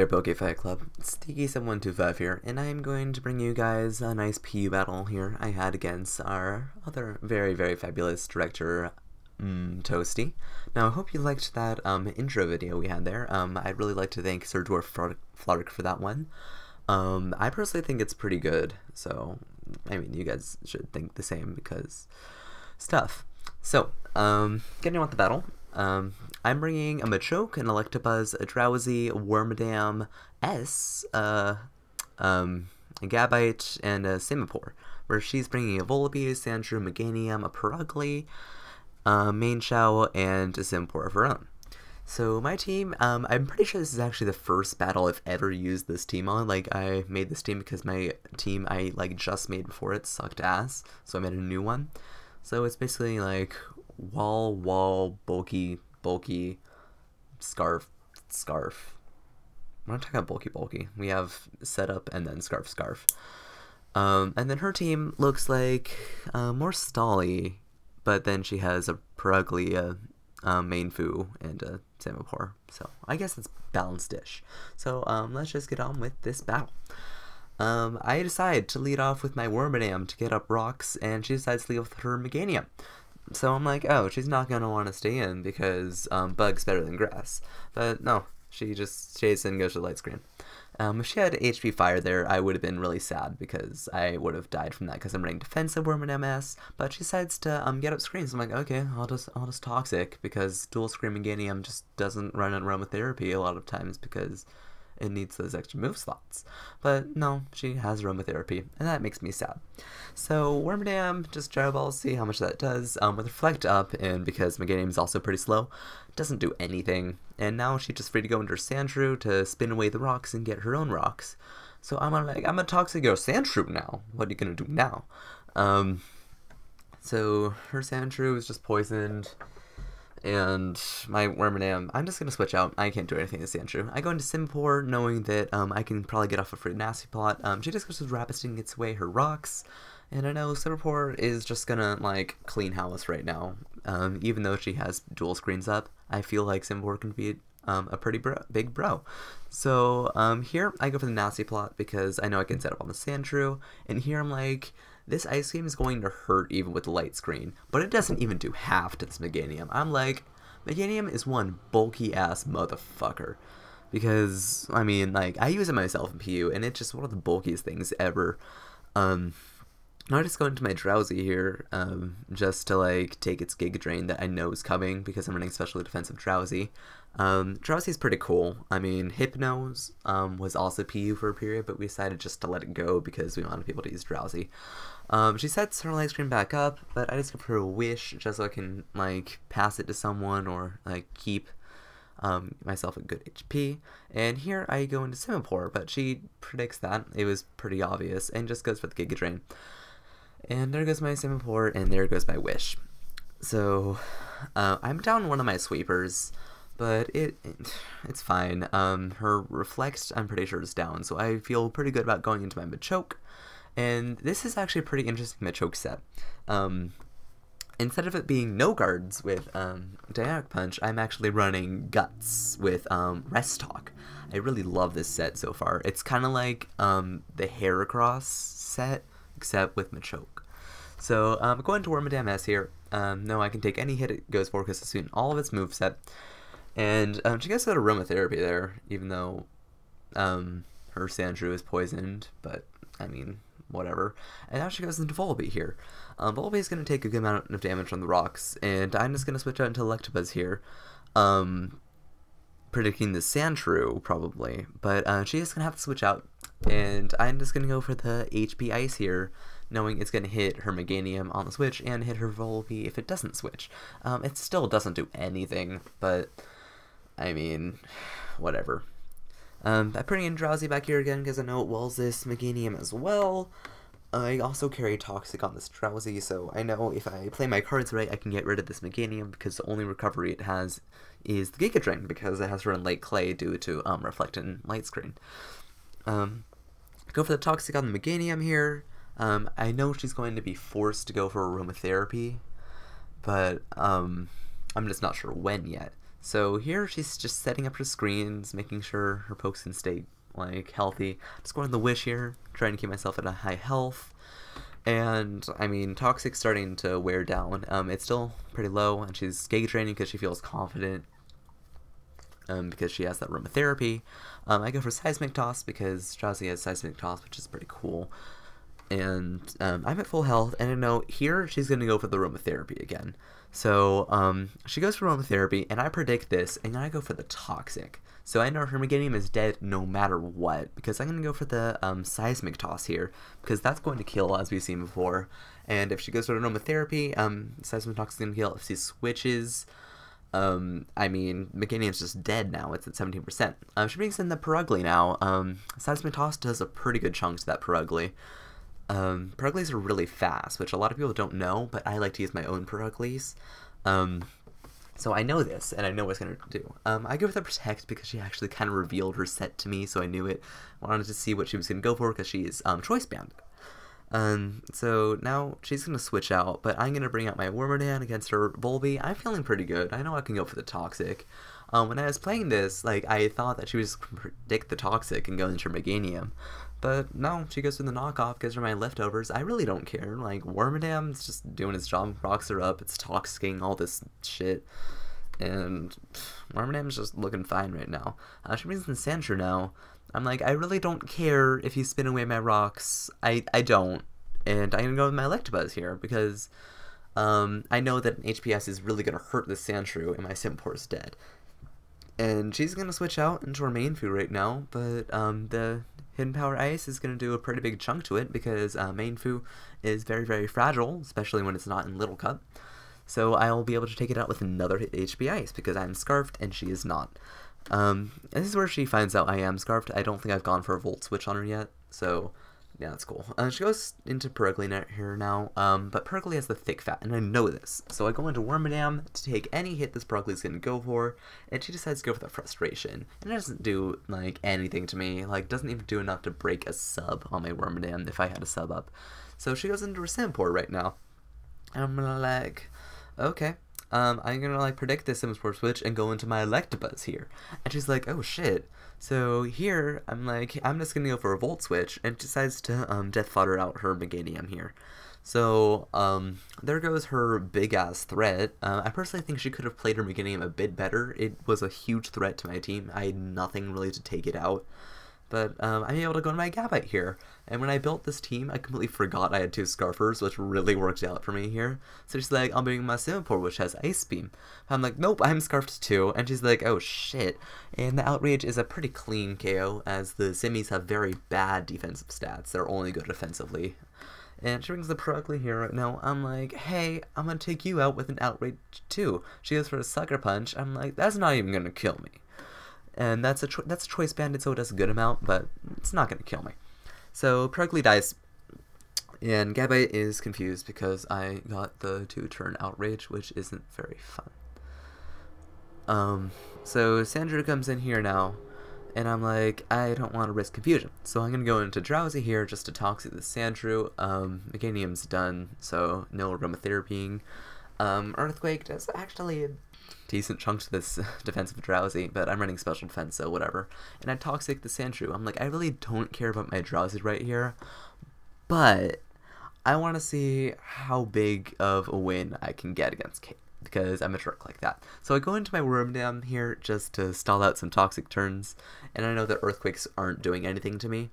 there, PokeFightClub. It's Tyki7125 here, and I am going to bring you guys a nice PU battle here I had against our other very, very fabulous director, mmtoastee. Now, I hope you liked that intro video we had there. I'd really like to thank Sir Dwarf Flark for that one. I personally think it's pretty good, so, I mean, you guys should think the same because stuff. So, getting on with the battle. I'm bringing a Machoke, an Electabuzz, a Drowsy, a Wormadam, a Gabite, and a Simipour, where she's bringing a Volibee, a Sandshrew, Meganium, a Purugly, a Mainshao, and a Simipour of her own. So my team, I'm pretty sure this is actually the first battle I've ever used this team on. Like, I made this team because my team I, just made before it sucked ass, so I made a new one. So it's basically, like, wall, bulky, scarf. We're not talking about bulky. We have setup and then scarf. And then her team looks like more stally, but then she has a Purugly, a Mainfu, and a Simipour. So I guess it's balanced-ish. So let's just get on with this battle. I decide to lead off with my Wormadam to get up rocks, and she decides to lead with her Meganium. So I'm like, oh, she's not going to want to stay in because bug's better than grass. But no, she just stays and goes to the light screen. If she had HP fire there, I would have been really sad because I would have died from that because I'm running defensive Wormadam S. But she decides to get up screen, so I'm like, okay, I'll just toxic because dual screen Meganium just doesn't run aromatherapy a lot of times because it needs those extra move slots. But no, she has aromatherapy, and that makes me sad. So Wormadam, just Gyro Balls, see how much that does. With Reflect up, and because Meganium is also pretty slow, doesn't do anything. And now she's just free to go into her Sandshrew to spin away the rocks and get her own rocks. So I'm a toxic your Sandshrew now. What are you gonna do now? So her Sandshrew is just poisoned. And my Wormadam, I'm just going to switch out. I can't do anything to Sandshrew. I go into Simipour knowing that I can probably get off a free Nasty Plot. She just goes to Rapisting and gets away her rocks. And I know Simipour is just going to, like, clean house right now. Even though she has dual screens up, I feel like Simipour can be a pretty big bro. So here I go for the Nasty Plot because I know I can set up on the Sandshrew. And here I'm like, this Ice Cream is going to hurt even with the light screen, but it doesn't even do half to this Meganium. I'm like, Meganium is one bulky-ass motherfucker. Because, I mean, like, I use it myself in PU, and it's just one of the bulkiest things ever. Now I just go into my Drowsy here, just to, like, take its Giga Drain that I know is coming, because I'm running Specially Defensive Drowsy. Drowsy is pretty cool. I mean, Hypnos was also PU for a period, but we decided just to let it go because we wanted people to use Drowsy. She sets her light screen back up, but I just give her a Wish just so I can, like, pass it to someone or, like, keep myself a good HP. And here I go into Simipour, but she predicts that. It was pretty obvious, and just goes for the Giga Drain. And there goes my Simipour, and there goes my Wish. So, I'm down one of my sweepers, but it's fine. Her Reflect, I'm pretty sure, is down, so I feel pretty good about going into my Machoke. And this is actually a pretty interesting Machoke set. Instead of it being no guards with Diagonal Punch, I'm actually running Guts with Rest Talk. I really love this set so far. It's kind of like the Heracross set, except with Machoke. So I'm going to Wormadam S here. No, I can take any hit it goes for because it's in all of its moveset. And she gets out of aromatherapy there, even though her Sandshrew is poisoned, but I mean, whatever. And now she goes into Volibee here. Volibee is going to take a good amount of damage from the rocks, and I'm just going to switch out into Electabuzz here, predicting the Sandshrew, probably, but she's going to have to switch out, and I'm just going to go for the HP Ice here, knowing it's going to hit her Meganium on the switch, and hit her Volibee if it doesn't switch. It still doesn't do anything, but, I mean, whatever. I'm putting in Drowsy back here again because I know it wells this Meganium as well. I also carry Toxic on this Drowsy, so I know if I play my cards right, I can get rid of this Meganium because the only recovery it has is the Giga Drain because it has to run Light Clay due to Reflect and Light Screen. Go for the Toxic on the Meganium here. I know she's going to be forced to go for aromatherapy, but I'm just not sure when yet. So here she's just setting up her screens, making sure her pokes can stay like healthy. Just going on the wish here, trying to keep myself at a high health. And I mean, Toxic's starting to wear down. It's still pretty low, and she's gauge training because she feels confident. Because she has that aromatherapy. I go for Seismic Toss because Drowsy has Seismic Toss, which is pretty cool. And I'm at full health, and I know here she's going to go for the aromatherapy again. So she goes for aromatherapy, and I predict this, and then I go for the Toxic. So I know her Meganium is dead no matter what, because I'm going to go for the Seismic Toss here, because that's going to kill, as we've seen before. And if she goes for aromatherapy, Seismic Toss is going to kill. If she switches... I mean, Meganium's just dead now. It's at 17%. She brings in the Perugly now. Seismic Toss does a pretty good chunk to that Perugly. Peruglies are really fast, which a lot of people don't know, but I like to use my own Peruglies. So I know this, and I know what it's going to do. I go with the Protect because she actually kind of revealed her set to me, so I knew it. I wanted to see what she was going to go for because she's Choice Band. So now she's going to switch out, but I'm going to bring out my Wormadam against her Volby. I'm feeling pretty good. I know I can go for the Toxic. When I was playing this, like, I thought that she was going to predict the Toxic and go into her Meganium. But no, she goes for the knockoff, gives her my leftovers. I really don't care. Like, Wormadam's just doing its job, rocks her up, it's toxicking, all this shit. And Wormadam's just looking fine right now. She brings in Sandshrew now. I'm like, I really don't care if you spin away my rocks. I don't. And I'm going to go with my Electabuzz here, because I know that an HPS is really going to hurt this Sandshrew, and my Simpor's dead. And she's going to switch out into her main food right now, but the Hidden Power Ice is going to do a pretty big chunk to it, because main food is very, very fragile, especially when it's not in Little Cup. So I will be able to take it out with another HP Ice, because I'm Scarfed and she is not. This is where she finds out I am Scarfed. I don't think I've gone for a Volt Switch on her yet, so yeah, that's cool. She goes into Perugly here now, but Perugly has the thick fat, and I know this. So I go into Wormadam to take any hit this Perugly is going to go for, and she decides to go for the Frustration. And it doesn't do, like, anything to me. Like, doesn't even do enough to break a sub on my Wormadam if I had a sub up. So she goes into her Simpor right now. And I'm gonna, like, okay. I'm gonna, like, predict this Simsport switch and go into my Electabuzz here. And she's like, oh shit. So here, I'm like, I'm just gonna go for a Volt Switch, and decides to Death Fodder out her Meganium here. So, there goes her big-ass threat. I personally think she could have played her Meganium a bit better. It was a huge threat to my team. I had nothing really to take it out. But I'm able to go to my Gabite here. And when I built this team, I completely forgot I had 2 Scarfers, which really worked out for me here. So she's like, I'll bring my Simipour, which has Ice Beam. I'm like, nope, I'm Scarfed too. And she's like, oh shit. And the Outrage is a pretty clean KO, as the Simmies have very bad defensive stats. They're only good offensively. And she brings the Perugly here right now. I'm like, hey, I'm gonna take you out with an Outrage too. She goes for a Sucker Punch. I'm like, that's not even gonna kill me. And that's a Choice Banded, so it does a good amount, but it's not going to kill me. So Perugly dies, and Gabite is confused because I got the 2-turn Outrage, which isn't very fun. So Sandra comes in here now, and I'm like, I don't want to risk confusion. So I'm going to go into Drowsy here just to Toxic the Sandshrew. Meganium's done, so no aromatherapying. Earthquake does actually decent chunk to this defensive Drowsy, but I'm running special defense, so whatever. And I Toxic the Sandshrew. I'm like, I really don't care about my Drowsy right here, but I want to see how big of a win I can get against Kate, because I'm a jerk like that. So I go into my Wormadam here just to stall out some Toxic turns, and I know that Earthquakes aren't doing anything to me.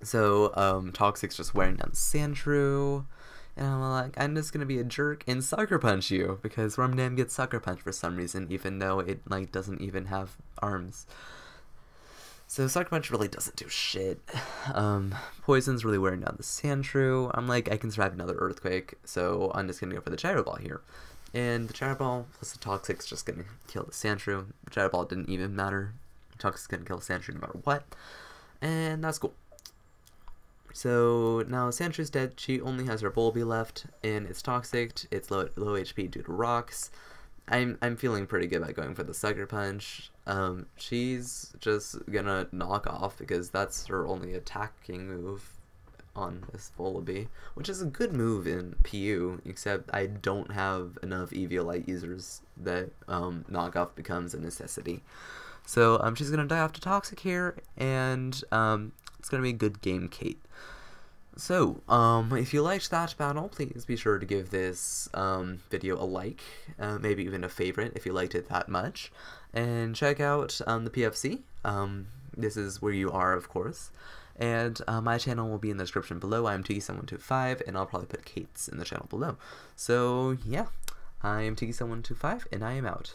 So Toxic's just wearing down Sandshrew. And I'm like, I'm just gonna be a jerk and Sucker Punch you, because Wormadam gets Sucker Punch for some reason, even though it, like, doesn't even have arms. So Sucker Punch really doesn't do shit. Poison's really wearing down the Sandshrew. I'm like, I can survive another Earthquake, so I'm just gonna go for the Gyro Ball here. And the Gyro Ball plus the Toxic's just gonna kill the Sandshrew. The Gyro Ball didn't even matter. Toxic's gonna kill the Sandshrew no matter what. And that's cool. So now Sandra's dead. She only has her Volby left, and it's Toxic. It's low HP due to rocks. I'm feeling pretty good about going for the Sucker Punch. She's just gonna knock off because that's her only attacking move. on this Volibee, which is a good move in PU, except I don't have enough Eviolite users that knockoff becomes a necessity. So she's going to die off to Toxic here, and it's going to be a good game, Kate. So, if you liked that battle, please be sure to give this video a like, maybe even a favorite if you liked it that much, and check out the PFC. This is where you are, of course, and my channel will be in the description below. I'm Tyki7125, and I'll probably put Kate's in the channel below. So, yeah, I am Tyki7125, and I am out.